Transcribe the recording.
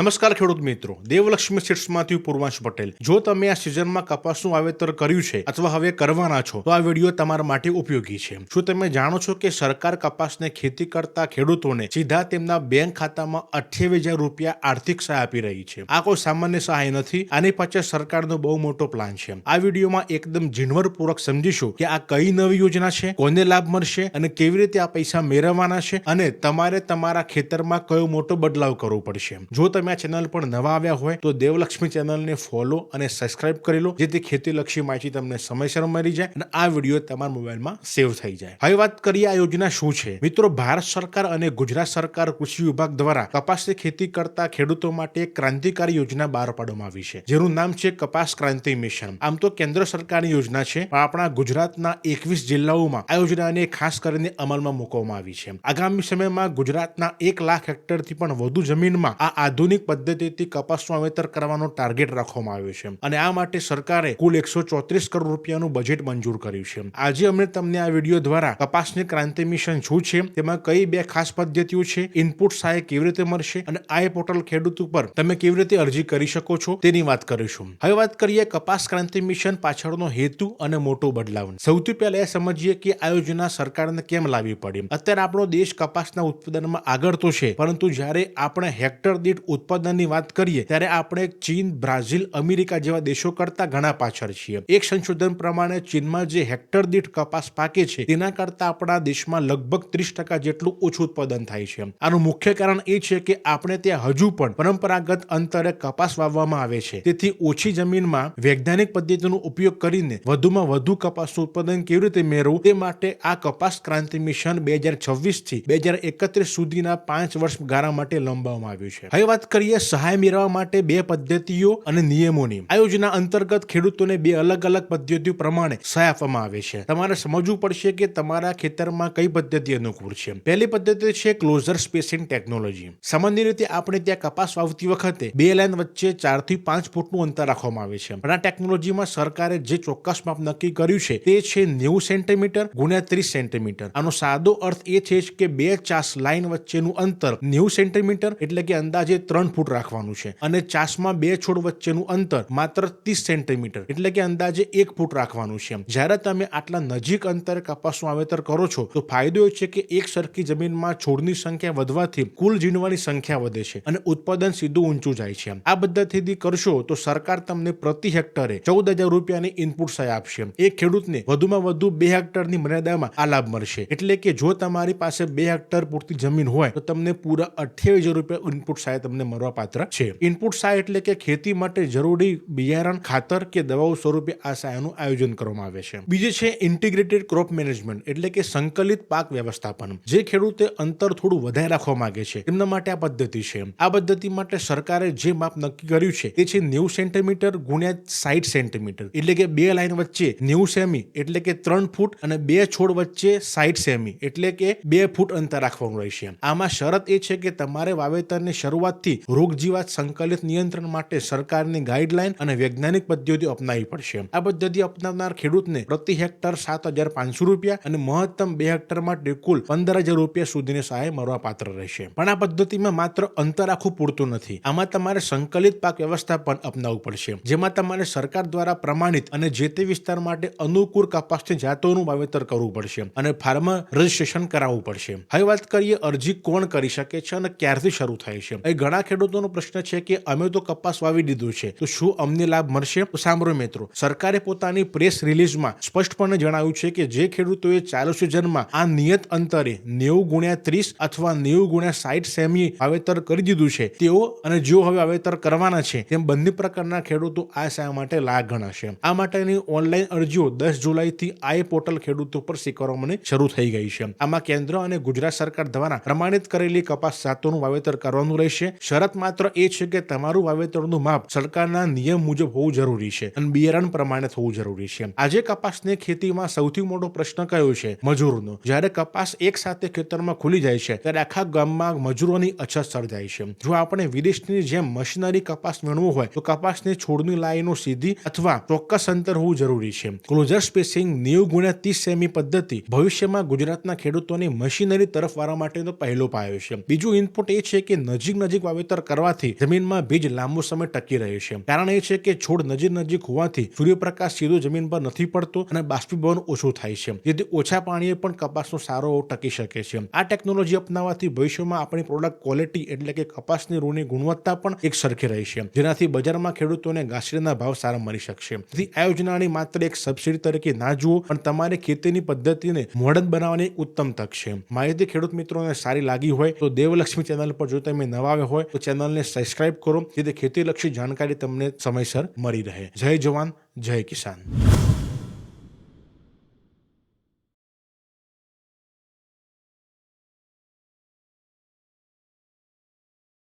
નમસ્કાર ખેડૂત મિત્રો, દેવલક્ષ્મી સીડ્સમાંથી પૂર્વાંશ પટેલ. જો તમે આ સિઝનમાં કપાસનું વાવેતર કર્યું છે અથવા હવે કરવાના છો તો આ વિડીયો તમારા માટે ઉપયોગી છે. શું તમે જાણો છો કે સરકાર કપાસને ખેતી કરતા ખેડૂતોને સીધા તેમના બેંક ખાતામાં 28,000 રૂપિયા આર્થિક સહાય આપી રહી છે? આ કોઈ સામાન્ય સહાય નથી, આની પાછળ સરકારનો બહુ મોટો પ્લાન છે. આ વિડીયોમાં એકદમ ઝીણવટપૂર્વક સમજીશું કે આ કઈ નવી યોજના છે, કોને લાભ મળશે અને કેવી રીતે આ પૈસા મેળવવાના છે અને તમારે તમારા ખેતરમાં કયો મોટો બદલાવ કરવો પડશે. જો તમે આ ચેનલ પર નવા આવ્યા હોય તો દેવલક્ષ્મી ચેનલને ફોલો અને સબસ્ક્રાઇબ કરી લો, જેથી ખેતીલક્ષી માહિતી તમને સમયસર મળી જાય અને આ વિડીયો તમારા મોબાઈલમાં સેવ થઈ જાય. હવે વાત કરીએ આ યોજના શું છે. મિત્રો, ભારત સરકાર અને ગુજરાત સરકાર કૃષિ વિભાગ દ્વારા કપાસની ખેતી કરતા ખેડૂતો માટે એક ક્રાંતિકારી યોજના બહાર પાડવામાં આવી છે, જેનું નામ છે કપાસ ક્રાંતિ મિશન. આમ તો કેન્દ્ર સરકારની યોજના છે, પણ આપણા ગુજરાતના 21 જિલ્લાઓમાં આ યોજનાને ખાસ કરીને અમલમાં મૂકવામાં આવી છે. આગામી સમયમાં ગુજરાતના 1 લાખ હેક્ટરથી પણ વધુ જમીનમાં આ આધુનિક પદ્ધતિથી કપાસનું વાવેતર કરવાનો ટાર્ગેટ રાખવામાં આવ્યો છે અને આ માટે સરકારે કુલ 134 કરોડ રૂપિયાનું બજેટ મંજૂર કર્યું છે. આજે અમે તમને આ વિડીયો દ્વારા કપાસની ક્રાંતિ મિશન શું છે, તેમાં કઈ 2 ખાસ પદ્ધતિઓ છે, ઇનપુટ સહાય કેવી રીતે મળશે અને આ પોર્ટલ ખેડૂત ઉપર તમે કેવી રીતે અરજી કરી શકો છો તેની વાત કરીશું. હવે વાત કરીએ કપાસ ક્રાંતિ મિશન પાછળનો હેતુ અને મોટો બદલાવ. સૌથી પહેલા એ સમજીએ કે આ યોજના સરકારને કેમ લાવવી પડી. અત્યારે આપણો દેશ કપાસના ઉત્પાદનમાં આગળ તો છે, પરંતુ જ્યારે આપણે હેક્ટર દીઠ ઉત્પાદનની વાત કરીએ ત્યારે આપણે ચીન, બ્રાઝિલ, અમેરિકા જેવા દેશો કરતા ઘણા પાછળ છીએ. એક સંશોધન પ્રમાણે ચીનમાં જે હેક્ટર દીઠ કપાસ પાકે છે તેના કરતા આપણા દેશમાં લગભગ 30% જેટલું ઓછું ઉત્પાદન થાય છે. આનું મુખ્ય કારણ એ છે કે આપણે ત્યાં હજુ પણ પરંપરાગત અંતરે કપાસ વાવવામાં આવે છે. તેથી ઓછી જમીનમાં વૈજ્ઞાનિક પદ્ધતિનો ઉપયોગ કરીને વધુમાં વધુ કપાસનું ઉત્પાદન કેવી રીતે મેળવવું તે માટે આ કપાસ ક્રાંતિ મિશન 2026 થી 2031 સુધીના 5 વર્ષ ગાળા માટે લંબાવવામાં આવ્યું છે. હવે વાત કરીએ સહાય મેળવવા માટે 2 પદ્ધતિઓ અને નિયમોની. આ યોજના અંતર્ગત ખેડૂતોને 2 અલગ અલગ પદ્ધતિઓ પ્રમાણે સહાય આપવામાં આવે છે. તમારે સમજવું પડશે કે તમારા ખેતરમાં કઈ પદ્ધતિ અનુકૂળ છે. પહેલી પદ્ધતિ છે ક્લોઝર સ્પેસિંગ ટેકનોલોજી. સામાન્ય રીતે આપણે ત્યાં કપાસ વાવતી વખતે 2 લાઈન વચ્ચે 4 થી 5 ફૂટનું અંતર રાખવામાં આવે છે. પણ આ ટેકનોલોજીમાં સરકારે જે ચોક્કસ માપ નક્કી કર્યું છે તે છે 90 સેન્ટીમીટર ગુણ્યા 30 સેન્ટીમીટર. આનો સાદો અર્થ એ છે કે 2 ચાસ લાઈન વચ્ચેનું અંતર 90 સેન્ટીમીટર એટલે કે અંદાજે 3 ફૂટ રાખવાનું છે અને ચાસમાં 2 છોડ વચ્ચેનું અંતર માત્ર 30 સેન્ટીમીટર એટલે કે અંદાજે 1 ફૂટ રાખવાનું છે. જ્યારે તમે આટલા નજીક અંતરે કપાસનું વાવેતર કરો છો તો ફાયદો એ છે કે એક સરખી જમીનમાં છોડની સંખ્યા વધવાથી કુલ ઝીણવાની સંખ્યા વધે છે અને ઉત્પાદન સીધું ઊંચું જાય છે. આ પદ્ધતિથી કરશો તો સરકાર તમને પ્રતિ હેક્ટરે 14,000 રૂપિયાની ઇનપુટ સહાય આપશે. એક ખેડૂતને વધુમાં વધુ 2 હેક્ટરની મર્યાદામાં આ લાભ મળશે. એટલે કે જો તમારી પાસે 2 હેક્ટર પૂરતી જમીન હોય તો તમને પૂરા 28,000 રૂપિયા ઇનપુટ સહાય તમને મળવા પાત્ર છે. ઇનપુટ સહાય એટલે કે ખેતી માટે જરૂરી બિયારણ, ખાતર કે દવાઓ સ્વરૂપે આ સહાયનું આયોજન કરવામાં આવે છે. બીજી છે ઇન્ટિગ્રેટેડ ક્રોપ મેનેજમેન્ટ એટલે કે સંકલિત પાક વ્યવસ્થાપન. જે ખેડૂતે અંતર થોડું વધારે રાખવા માંગે છે તેમના માટે આ પદ્ધતિ છે. આ પદ્ધતિ માટે સરકારે જે માપ નક્કી કર્યું છે તે છે 90 સેન્ટીમીટર ગુણ્યા 60 સેન્ટીમીટર એટલે કે 2 લાઈન વચ્ચે 90 સેમી એટલે કે 3 ફૂટ અને 2 છોડ વચ્ચે 60 સેમી એટલે કે 2 ફૂટ અંતર રાખવાનું રહેશે. આમાં શરત એ છે કે તમારે વાવેતરની શરૂઆતથી રોગજીવાત સંકલિત નિયંત્રણ માટે સરકારની ગાઈડલાઈન અને વૈજ્ઞાનિક પદ્ધતિઓ અપનાવવી પડશે. આ પદ્ધતિ અપનાવનાર ખેડૂતને પ્રતિ હેક્ટર 7,500 રૂપિયા અને મહત્તમ 2 હેક્ટર માટે કુલ 15,000 રૂપિયા સુધીની સહાય મળવા પાત્ર રહેશે. પણ આ પદ્ધતિમાં માત્ર અંતર રાખવું પૂરતું નથી. આમાં તમારે સંકલિત પાક વ્યવસ્થાપન અપનાવવું પડશે, જેમાં તમારે સરકાર દ્વારા પ્રમાણિત અને જે તે વિસ્તાર માટે અનુકૂળ કપાસની જાતોનું વાવેતર કરવું પડશે અને ફાર્મર રજિસ્ટ્રેશન કરાવવું પડશે. હવે વાત કરીએ અરજી કોણ કરી શકે છે અને ક્યારથી શરૂ થાય છે. એ ઘણા ખેડૂતોનો પ્રશ્ન છે કે અમે તો કપાસ વાવી દીધું છે તો શું અમને લાભ મળશે? તો સાંભળો મિત્રો, સરકારે પોતાની પ્રેસ રિલીઝમાં સ્પષ્ટપણે જણાવ્યું છે કે જે ખેડૂતોએ ચાલુ સિઝનમાં આ નિયત અંતરે 90 ગુણ્યા 30 અથવા 90 ગુણ્યા 60 સેમી વાવેતર કરી દીધું છે તેઓ અને જેઓ હવે વાવેતર કરવાના છે તેમ બંને પ્રકારના ખેડૂતો આ સહાય માટે લાયક ગણાશે. આ માટેની ઓનલાઈન અરજીઓ 10 જુલાઈથી આ પોર્ટલ ખેડૂતો પર સ્વીકારવાની શરૂ થઈ ગઈ છે. આમાં કેન્દ્ર અને ગુજરાત સરકાર દ્વારા પ્રમાણિત કરેલી કપાસ જાતોનું વાવેતર કરવાનું રહેશે. શરત માત્ર એ છે કે તમારું વાવેતરનું માપ સરકારના નિયમ મુજબ હોવું જરૂરી છે અને બિયારણ પ્રમાણે થવું જરૂરી છે. આજે કપાસની ખેતીમાં સૌથી મોટો પ્રશ્ન કયો છે? મજૂરનો. જ્યારે કપાસ એક સાથે ખેતરમાં ખુલી જાય છે ત્યારે આખા ગામમાં મજૂરોની અછત સર્જાય છે. જો આપણે વિદેશની જેમ મશીનરી કપાસ મેળવવો હોય તો કપાસની છોડની લાઈનો સીધી અથવા ચોક્કસ અંતર હોવું જરૂરી છે. ક્લોઝર સ્પેસિંગ 90 ગુણ્યા 30 સેમી પદ્ધતિ ભવિષ્યમાં ગુજરાતના ખેડૂતોની મશીનરી તરફ વાળવા માટેનો પહેલો પાયો છે. બીજું ઇનપુટ એ છે કે નજીક વાવેતર વાવેતર કરવાથી જમીનમાં બીજ લાંબો સમય ટકી રહે છે. કારણ એ છે કે છોડ નજીક હોવાથી સૂર્યપ્રકાશ સીધો જમીન પર નથી પડતો અને બાષ્પીભવન ઓછું થાય છે, જેથી ઓછા પાણીએ પણ કપાસનો સારો ટકી શકે છે. આ ટેકનોલોજી અપનાવવાથી ભવિષ્યમાં આપણી પ્રોડક્ટ ક્વોલિટી એટલે કે કપાસની રૂની ગુણવત્તા પણ એક સરખી રહી છે, જેનાથી બજારમાં ખેડૂતોને ઘાસચારાના ભાવ સારા મળી શકશે. તેથી આ યોજનાની માત્ર એક સબસિડી તરીકે ના જુઓ, પણ તમારી ખેતીની પદ્ધતિને મોડર્ન બનાવવાની એક ઉત્તમ તક છે. માહિતી ખેડૂત મિત્રોને સારી લાગી હોય તો દેવલક્ષ્મી ચેનલ પર જો તમે નવા આવ્યા હોય તો ચેનલને સબસ્ક્રાઇબ કરો, જેથી ખેતીલક્ષી જાણકારી તમને સમયસર મળી રહે. જય જવાન, જય કિસાન.